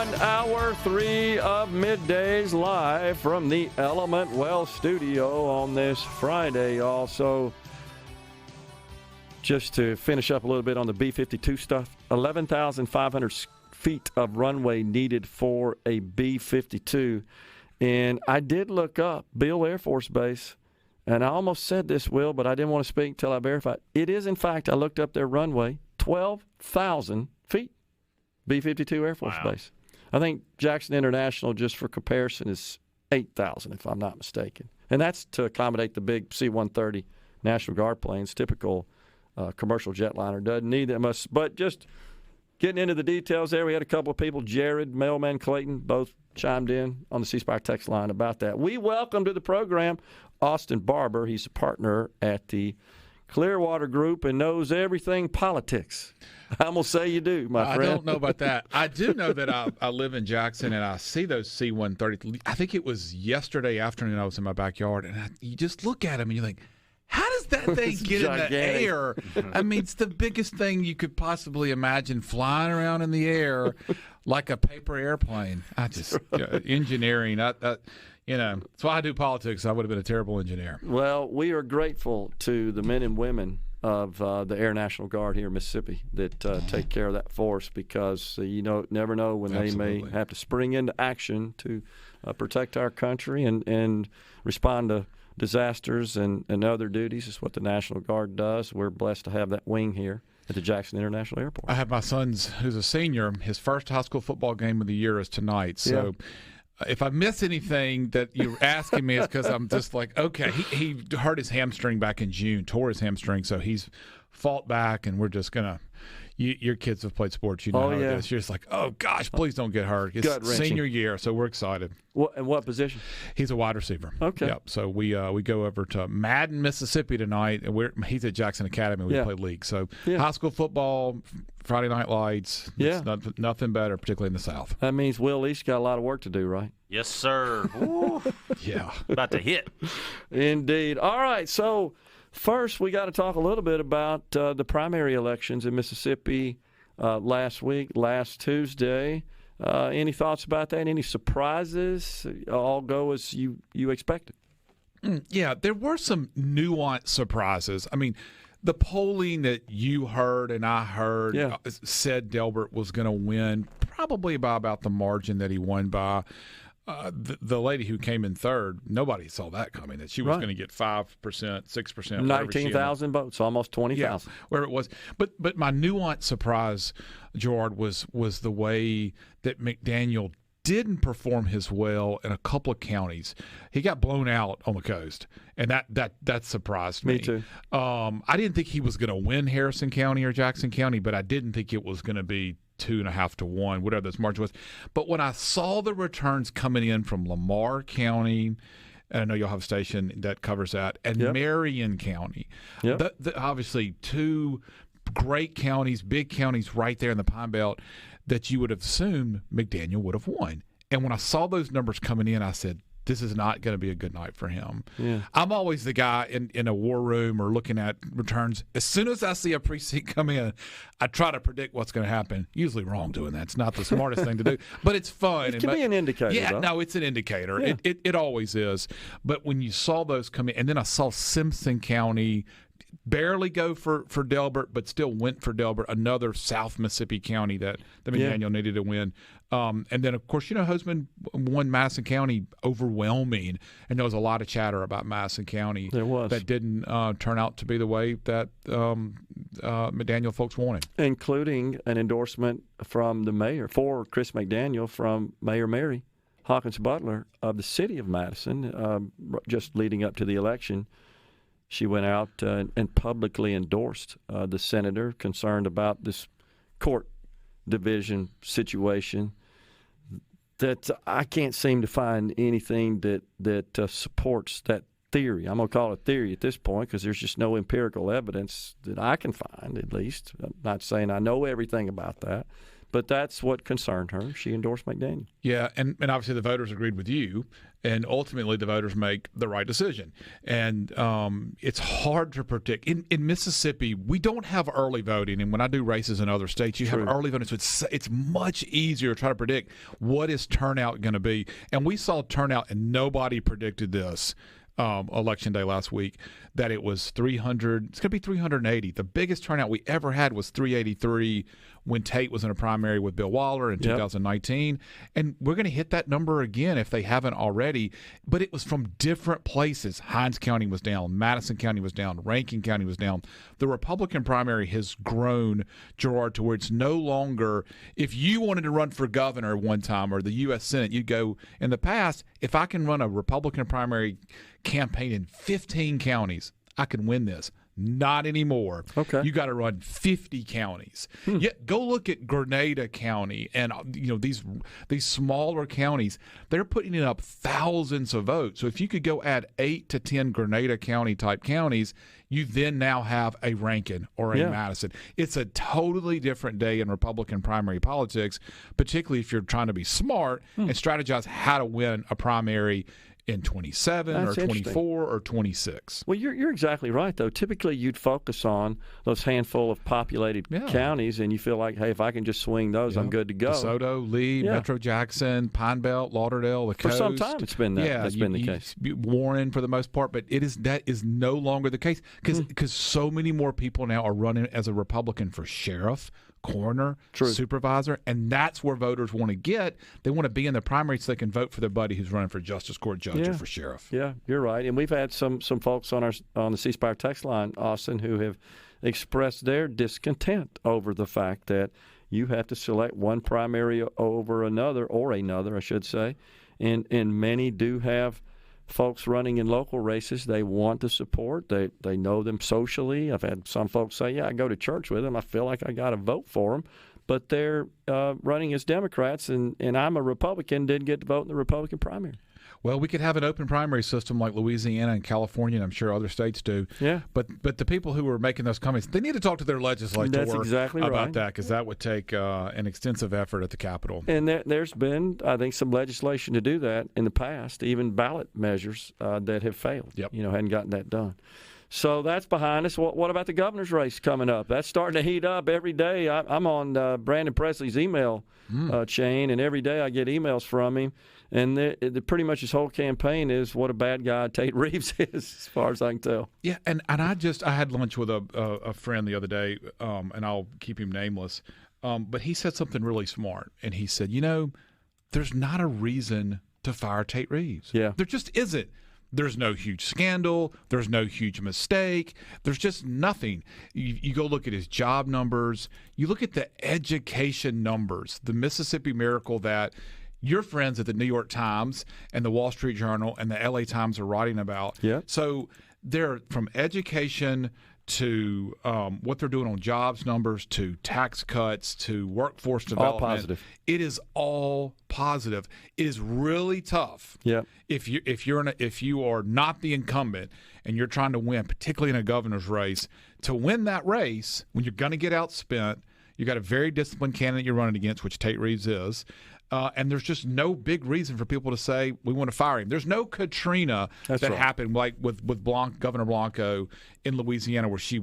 And hour 3 of Middays live from the Element Well studio on this Friday. Also, just to finish up a little bit on the B-52 stuff, 11,500 feet of runway needed for a B-52. And I did look up Beale Air Force Base, and I almost said this, Will, but I didn't want to speak until I verified. It is, in fact, I looked up their runway, 12,000 feet, B-52 Air Force Base. I think Jackson International, just for comparison, is 8,000, if I'm not mistaken. And that's to accommodate the big C-130 National Guard planes. Typical commercial jetliner doesn't need that much. But just getting into the details there, we had a couple of people, Jared, Mailman Clayton, both chimed in on the C Spire text line about that. We welcome to the program Austin Barbour. He's a partner at the Clearwater Group and knows everything politics. I'm going to say you do, my friend. I don't know about that. I do know that I live in Jackson, and I see those C-130. I think it was yesterday afternoon I was in my backyard, and you just look at them, and you think, how does that thing get in the air? I mean, it's the biggest thing you could possibly imagine flying around in the air like a paper airplane. Engineering, that's why I do politics. I would have been a terrible engineer. Well, we are grateful to the men and women of the Air National Guard here in Mississippi that take care of that force, because never know when Absolutely. They may have to spring into action to protect our country and respond to disasters and other duties. Is what the National Guard does. We're blessed to have that wing here at the Jackson International Airport. I have my son's, who's a senior, his first high school football game of the year is tonight. So if I miss anything that you're asking me, it's because I'm just like, okay, he hurt his hamstring back in June, tore his hamstring, so he's fought back, and we're just going to your kids have played sports. You know how it is. You're just like, oh, gosh, please don't get hurt. It's senior year, so we're excited. What position? He's a wide receiver. Okay. Yep. So we go over to Madden, Mississippi tonight, and he's at Jackson Academy. We play league. So high school football, Friday Night Lights. Yeah. It's nothing better, particularly in the South. That means Will East got a lot of work to do, right? Yes, sir. Yeah. About to hit. Indeed. All right, so first, we got to talk a little bit about the primary elections in Mississippi last Tuesday. Any thoughts about that? Any surprises? All go as you expected? Yeah, there were some nuanced surprises. I mean, the polling that you heard and I heard said Delbert was going to win probably by about the margin that he won by. The lady who came in third, nobody saw that coming, that she was going to get 5%, 6%. 19,000 votes, almost 20,000. Yeah, where it was. But my nuanced surprise, Gerard, was the way that McDaniel didn't perform his well in a couple of counties. He got blown out on the coast, and that surprised me. Me too. I didn't think he was going to win Harrison County or Jackson County, but I didn't think it was going to be 2.5 to 1, whatever this margin was. But when I saw the returns coming in from Lamar County, and I know you'll have a station that covers that, and Marion County, obviously two great counties, big counties right there in the Pine Belt, that you would have assumed McDaniel would have won. And when I saw those numbers coming in, I said, this is not going to be a good night for him. Yeah. I'm always the guy in a war room or looking at returns. As soon as I see a precinct come in, I try to predict what's going to happen. Usually wrong doing that. It's not the smartest thing to do, but it's fun. It can be an indicator. Yeah, though. No, it's an indicator. Yeah. It always is. But when you saw those come in, and then I saw Simpson County barely go for Delbert, but still went for Delbert, another South Mississippi county that McDaniel needed to win. And then, of course, Hoseman won Madison County overwhelming, and there was a lot of chatter about Madison County. There was. That didn't turn out to be the way that McDaniel folks wanted. Including an endorsement from the mayor, for Chris McDaniel, from Mayor Mary Hawkins Butler of the city of Madison, just leading up to the election. She went out and publicly endorsed the senator, concerned about this court division situation. That I can't seem to find anything that supports that theory. I'm going to call it theory at this point because there's just no empirical evidence that I can find, at least. I'm not saying I know everything about that, But that's what concerned her. She endorsed McDaniel. Yeah, and obviously the voters agreed with you, and ultimately the voters make the right decision. And it's hard to predict. In Mississippi, we don't have early voting, and when I do races in other states, you have early voting, so it's much easier to try to predict what is turnout going to be. And we saw turnout, and nobody predicted this. Election day last week, that it was 300. It's going to be 380. The biggest turnout we ever had was 383 when Tate was in a primary with Bill Waller in 2019. And we're going to hit that number again if they haven't already. But it was from different places. Hinds County was down. Madison County was down. Rankin County was down. The Republican primary has grown, Gerard, to where it's no longer, if you wanted to run for governor one time or the U.S. Senate, you'd go, in the past, if I can run a Republican primary campaign in 15 counties, I can win this. Not anymore. Okay. You got to run 50 counties. Yet go look at Grenada County and these smaller counties. They're putting up thousands of votes. So if you could go add 8 to 10 Grenada County type counties, you then now have a Rankin or a Madison. It's a totally different day in Republican primary politics, particularly if you're trying to be smart and strategize how to win a primary in 27 or 24 or 26. Well, you're exactly right, though. Typically, you'd focus on those handful of populated counties, and you feel like, hey, if I can just swing those, I'm good to go. DeSoto, Lee, Metro Jackson, Pine Belt, Lauderdale, the Coast. For some time, it's been that. That's been the case. Warren, for the most part, but that is no longer the case because so many more people now are running as a Republican for sheriff, coroner, supervisor, and that's where voters want to get. They want to be in the primary so they can vote for their buddy who's running for justice court judge or for sheriff. Yeah, you're right. And we've had some folks on the C Spire text line, Austin, who have expressed their discontent over the fact that you have to select one primary over another, or another, I should say. And many do have folks running in local races they want to support. They know them socially. I've had some folks say, I go to church with them. I feel like I got to vote for them. But they're running as Democrats, and I'm a Republican, didn't get to vote in the Republican primary. Well, we could have an open primary system like Louisiana and California, and I'm sure other states do. Yeah. But the people who are making those comments, they need to talk to their legislature about that, because that would take an extensive effort at the Capitol. And there's been, I think, some legislation to do that in the past, even ballot measures that have failed. Hadn't gotten that done. So that's behind us. What about the governor's race coming up? That's starting to heat up every day. I'm on Brandon Presley's email chain, and every day I get emails from him. And pretty much his whole campaign is what a bad guy Tate Reeves is, as far as I can tell. Yeah, and I had lunch with a friend the other day, and I'll keep him nameless, but he said something really smart. And he said, there's not a reason to fire Tate Reeves. Yeah. There just isn't. There's no huge scandal. There's no huge mistake. There's just nothing. You go look at his job numbers. You look at the education numbers, the Mississippi Miracle that your friends at the New York Times and the Wall Street Journal and the LA Times are writing about. Yeah. So they're from education to what they're doing on jobs numbers, to tax cuts, to workforce development. All positive. It is all positive. It is really tough. Yeah. If you are not the incumbent and you're trying to win, particularly in a governor's race, to win that race when you're going to get outspent, you got a very disciplined candidate you're running against, which Tate Reeves is. And there's just no big reason for people to say we want to fire him. There's no Katrina happened like with Governor Blanco in Louisiana, where she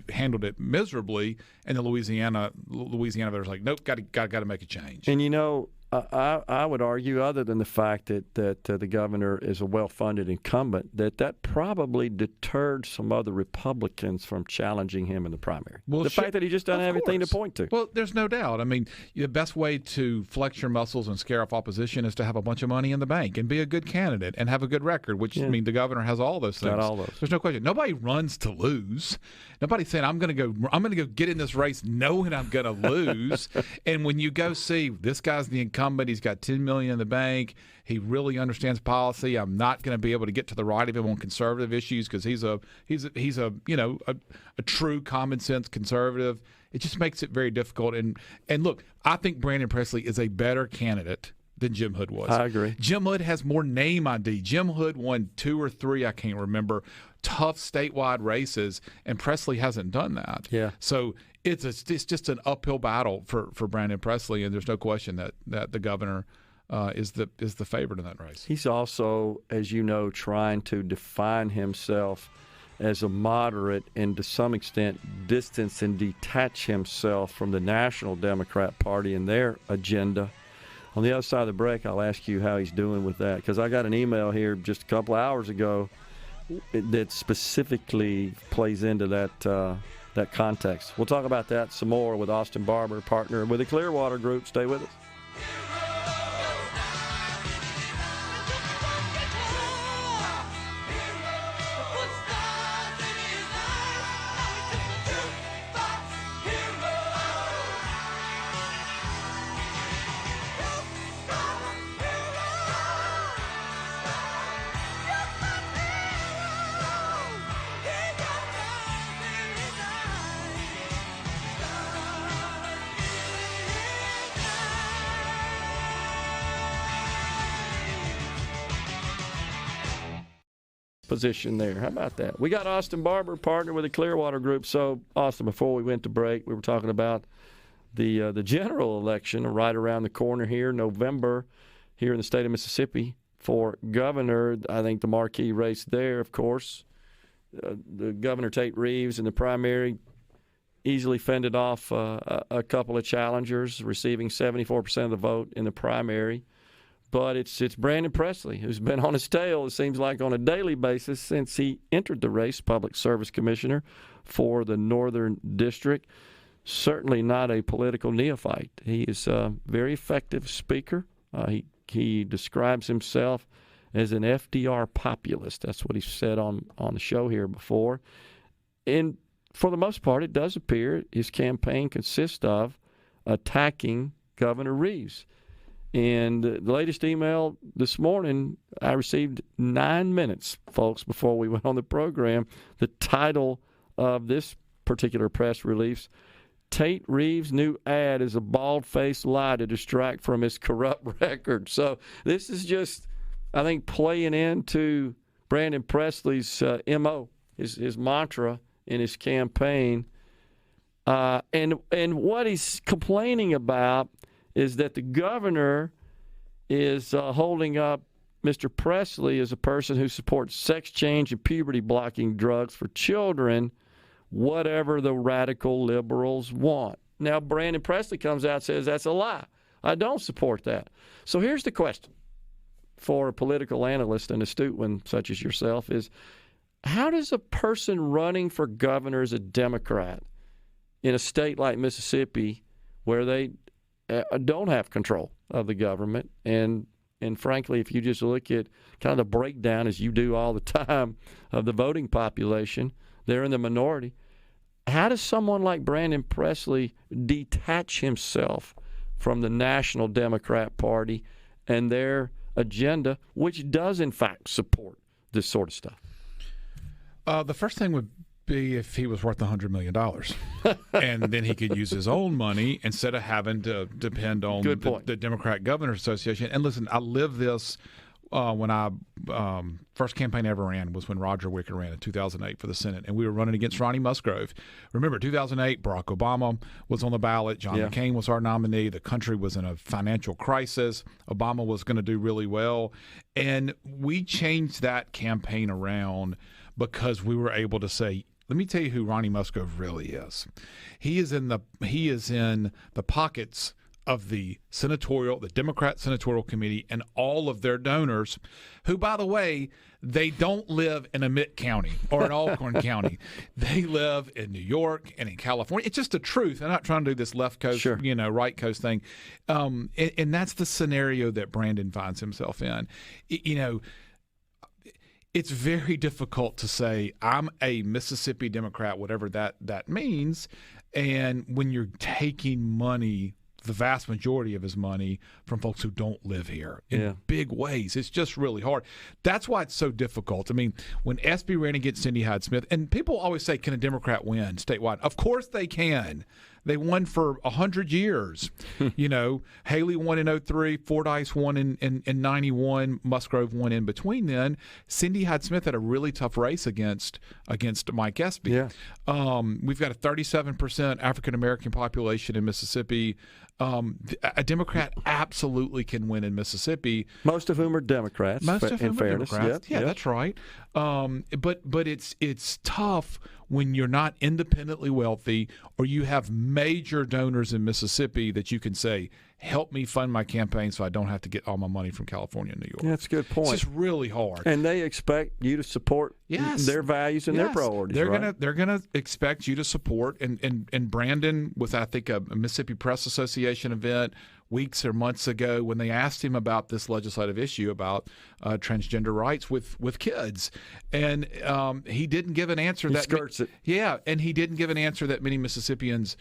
handled it miserably, and the Louisiana voters like, nope, got to make a change. And I would argue, other than the fact that the governor is a well-funded incumbent, that probably deterred some other Republicans from challenging him in the primary. Well, the fact that he just doesn't have anything to point to. Well, there's no doubt. I mean, the best way to flex your muscles and scare off opposition is to have a bunch of money in the bank and be a good candidate and have a good record, which I mean, the governor has all those things. Got all those. There's no question. Nobody runs to lose. Nobody's saying I'm going to go get in this race knowing I'm going to lose. And when you go see this guy's the incumbent, he's got $10 million in the bank. He really understands policy. I'm not going to be able to get to the right of him on conservative issues because he's a true common sense conservative. It just makes it very difficult. And look, I think Brandon Presley is a better candidate than Jim Hood was. I agree. Jim Hood has more name ID. Jim Hood won 2 or 3, I can't remember, tough statewide races, and Presley hasn't done that. Yeah. So It's just an uphill battle for Brandon Presley, and there's no question that the governor is the favorite in that race. He's also, as you know, trying to define himself as a moderate and to some extent distance and detach himself from the National Democrat Party and their agenda. On the other side of the break, I'll ask you how he's doing with that, because I got an email here just a couple hours ago that specifically plays into that context. We'll talk about that some more with Austin Barbour, partner with the Clearwater Group. Stay with us. Position there. How about that? We got Austin Barbour, partner with the Clearwater Group. So, Austin, before we went to break, we were talking about the general election right around the corner here, November, here in the state of Mississippi for governor. I think the marquee race there, of course, the Governor Tate Reeves in the primary easily fended off a couple of challengers, receiving 74% of the vote in the primary. But it's Brandon Presley, who's been on his tail, it seems like, on a daily basis since he entered the race, Public Service Commissioner for the Northern District. Certainly not a political neophyte. He is a very effective speaker. He describes himself as an FDR populist. That's what he said on the show here before. And for the most part, it does appear his campaign consists of attacking Governor Reeves. And the latest email this morning, I received 9 minutes, folks, before we went on the program. The title of this particular press release, Tate Reeves' new ad is a bald-faced lie to distract from his corrupt record. So this is just, I think, playing into Brandon Presley's MO, his mantra in his campaign. And what he's complaining about is that the governor is holding up Mr. Presley as a person who supports sex change and puberty-blocking drugs for children, whatever the radical liberals want. Now, Brandon Presley comes out and says that's a lie. I don't support that. So here's the question for a political analyst, an astute one such as yourself, is how does a person running for governor as a Democrat in a state like Mississippi where they don't have control of the government, and frankly, if you just look at kind of the breakdown, as you do all the time, of the voting population, they're in the minority. How does someone like Brandon Presley detach himself from the National Democrat Party and their agenda, which does, in fact, support this sort of stuff? The first thing would be if he was worth $100 million. And then he could use his own money instead of having to depend on the Democrat Governors Association. And listen, I lived this when I first campaign I ever ran was when Roger Wicker ran in 2008 for the Senate, and we were running against Ronnie Musgrove. Remember, 2008, Barack Obama was on the ballot. John McCain was our nominee. The country was in a financial crisis. Obama was going to do really well. And we changed that campaign around because we were able to say, let me tell you who Ronnie Musgrove really is. He is in the pockets of the Democrat Senatorial Committee and all of their donors, who, by the way, they don't live in a Mitt County or in Alcorn County. They live in New York and in California. It's just the truth. I'm not trying to do this left coast, right coast thing. And that's the scenario that Brandon finds himself in. It's very difficult to say I'm a Mississippi Democrat, whatever that means, and when you're taking money, the vast majority of his money, from folks who don't live here in big ways. It's just really hard. That's why it's so difficult. I mean, when SB ran against Cindy Hyde Smith, and people always say, can a Democrat win statewide? Of course they can. They won for 100 years. Haley won in 03, Fordyce won in 91, Musgrove won in between then. Cindy Hyde-Smith had a really tough race against Mike Espy. Yeah. We've got a 37% African-American population in Mississippi. A Democrat absolutely can win in Mississippi. Most of whom are Democrats. Most of whom are Democrats. Yep. That's right. But it's tough when you're not independently wealthy or you have major donors in Mississippi that you can say, help me fund my campaign so I don't have to get all my money from California and New York. Yeah, that's a good point. It's just really hard. And they expect you to support their values and their priorities. They're gonna expect you to support. And Brandon was, I think, a Mississippi Press Association event weeks or months ago when they asked him about this legislative issue about transgender rights with kids, and he didn't give an answer that skirts it. Yeah, and he didn't give an answer that many Mississippians,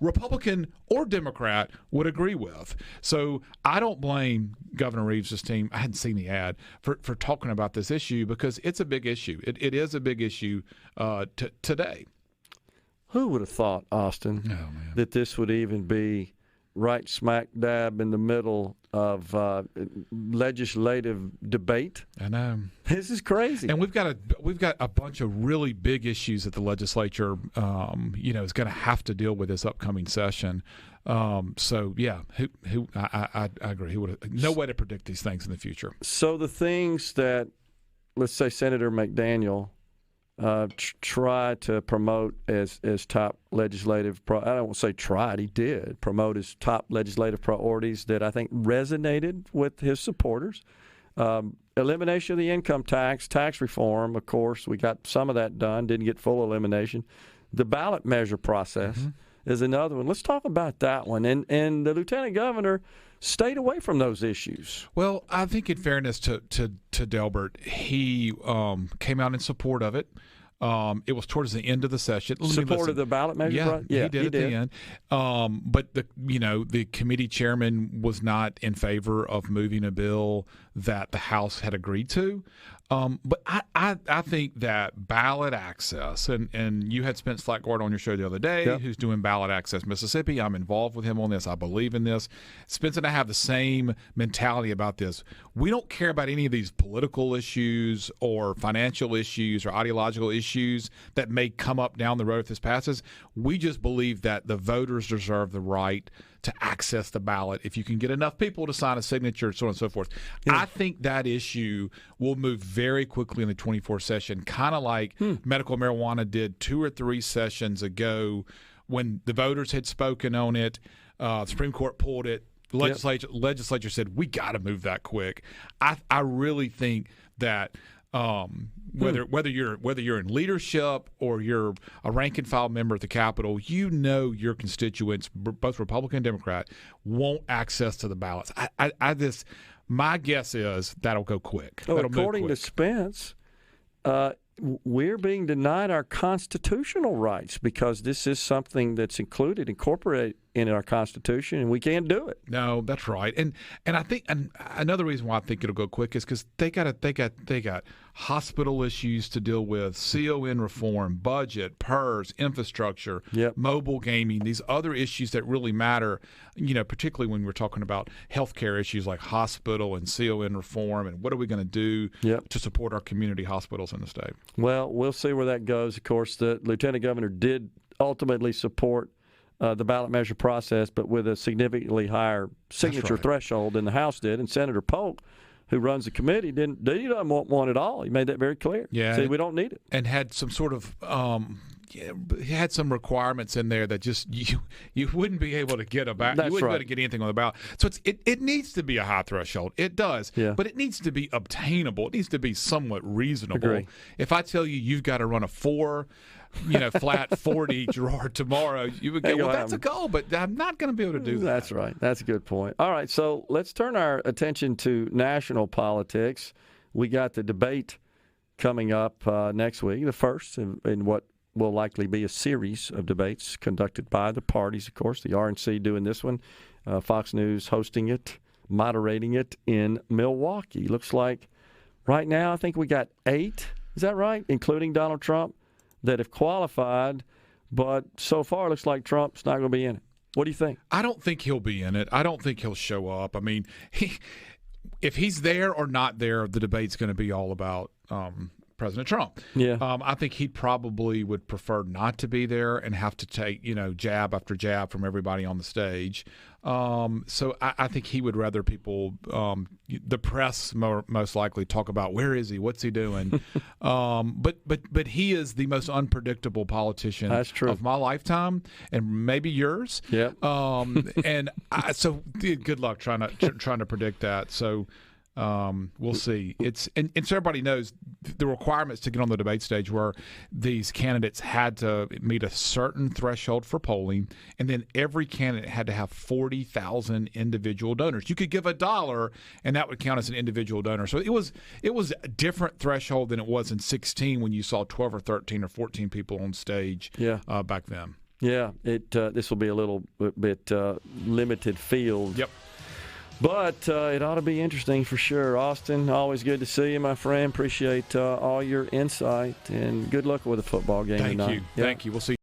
Republican or Democrat, would agree with. So I don't blame Governor Reeves' team. I hadn't seen the ad for talking about this issue because it's a big issue. It is a big issue today. Who would have thought, Austin, that this would even be right smack dab in the middle of legislative debate? I know. This is crazy. And we've got a bunch of really big issues that the legislature is going to have to deal with this upcoming session. So yeah, I agree. Who would no way to predict these things in the future. So the things that, let's say, Senator McDaniel try to promote as top legislative I don't want to say tried, he did promote as top legislative priorities that I think resonated with his supporters. Elimination of the income tax reform, of course, we got some of that done, didn't get full elimination. The ballot measure process is another one. Let's talk about that one. And the lieutenant governor stayed away from those issues. Well, I think in fairness to Delbert, he came out in support of it. It was towards the end of the session. Support of the ballot measure? Yeah, he did at the end. But the committee chairman was not in favor of moving a bill that the House had agreed to. But I think that ballot access, and you had Spence Slackguard on your show the other day, who's doing Ballot Access Mississippi. I'm involved with him on this. I believe in this. Spence and I have the same mentality about this. We don't care about any of these political issues or financial issues or ideological issues that may come up down the road if this passes. We just believe that the voters deserve the right to access the ballot if you can get enough people to sign a signature, so on and so forth. I think that issue will move very quickly in the 24 session, kind of like medical marijuana did 2 or 3 sessions ago when the voters had spoken on it. The Supreme Court pulled it. The legislature said, we got to move that quick. I really think that whether you're in leadership or you're a rank and file member at the Capitol, your constituents, both Republican and Democrat, want access to the ballots. My guess is that'll go quick. According to Spence, we're being denied our constitutional rights because this is something that's incorporated in our Constitution, and we can't do it. No, that's right. And I think another reason why I think it'll go quick is because they got hospital issues to deal with, CON reform, budget, PERS, infrastructure, mobile gaming, these other issues that really matter, particularly when we're talking about healthcare issues like hospital and CON reform, and what are we going to do to support our community hospitals in the state. Well, we'll see where that goes. Of course, the lieutenant governor did ultimately support the ballot measure process, but with a significantly higher signature threshold than the House did. And Senator Polk, who runs the committee, he doesn't want one at all. He made that very clear. Yeah, said we don't need it. And had some sort of had some requirements in there that just you wouldn't be able to get about. You wouldn't be able to get anything on the ballot. So it needs to be a high threshold. It does. Yeah. But it needs to be obtainable. It needs to be somewhat reasonable. Agree. If I tell you've got to run a 4 flat 40 Gerard tomorrow, you would go, well, that's a goal, but I'm not going to be able to do that. That's right. That's a good point. All right, so let's turn our attention to national politics. We got the debate coming up next week, the first in what will likely be a series of debates conducted by the parties, of course, the RNC doing this one, Fox News hosting it, moderating it in Milwaukee. Looks like right now I think we got 8, is that right, including Donald Trump, that have qualified But so far, it looks like Trump's not going to be in it. What do you think? I don't think he'll be in it. I don't think he'll show up. I mean, if he's there or not there, the debate's going to be all about President Trump. Yeah. I think he probably would prefer not to be there and have to take, jab after jab from everybody on the stage. So I think he would rather people, the press most likely talk about where is he, what's he doing. But he is the most unpredictable politician of my lifetime and maybe yours. Yeah. And so good luck trying to predict that. So. We'll see. So everybody knows the requirements to get on the debate stage were these candidates had to meet a certain threshold for polling, and then every candidate had to have 40,000 individual donors. You could give $1, and that would count as an individual donor. So it was a different threshold than it was in 2016 when you saw 12 or 13 or 14 people on stage. Back then. Yeah, this will be a little bit limited field. Yep. But it ought to be interesting for sure. Austin, always good to see you, my friend. Appreciate all your insight, and good luck with the football game tonight. Thank you. We'll see you.